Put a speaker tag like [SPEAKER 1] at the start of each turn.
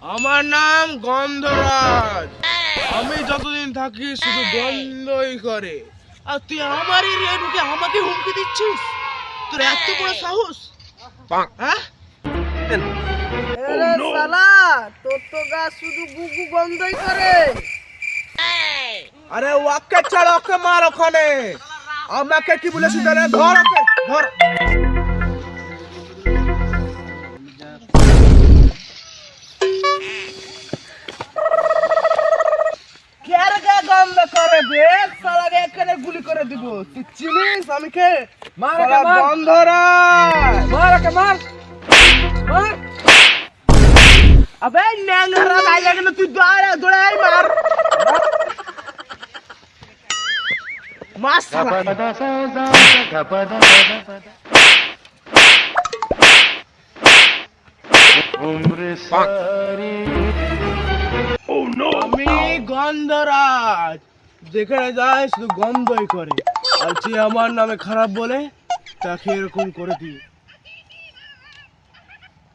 [SPEAKER 1] আমার নাম গন্ধরাজ। আমি যতদিন থাকি শুধু গন্ধই করে। আর তুই আমার এরিয়ায় ঢুকে আমাকে হুমকি দিচ্ছিস? তোর এত বড় সাহস? হ্যাঁ?
[SPEAKER 2] আরে শালা, তোর তো গা শুধু গুগু গন্ধই করে।
[SPEAKER 1] আরে ওকে ছাড়, ওকে মার ওখানে। আমাকে কি বলেছিস? ধর ওকে, ধর। এখানে গুলি করে দিব। তুই চিনিস আমি কে?
[SPEAKER 2] মার ওকে, মার।
[SPEAKER 1] গন্ধরাজ।
[SPEAKER 2] মার ওকে, মার মার।
[SPEAKER 1] আবে ন্যাংরা গাই লাগে না, তুই দৌড়ে দৌড়ে আই মার। মার শালা। আমি গন্ধরাজ, যেখানে যাই শুধু গন্ধই করে। আর যে আমার নামে খারাপ বলে তাকে এরকম করে দিই।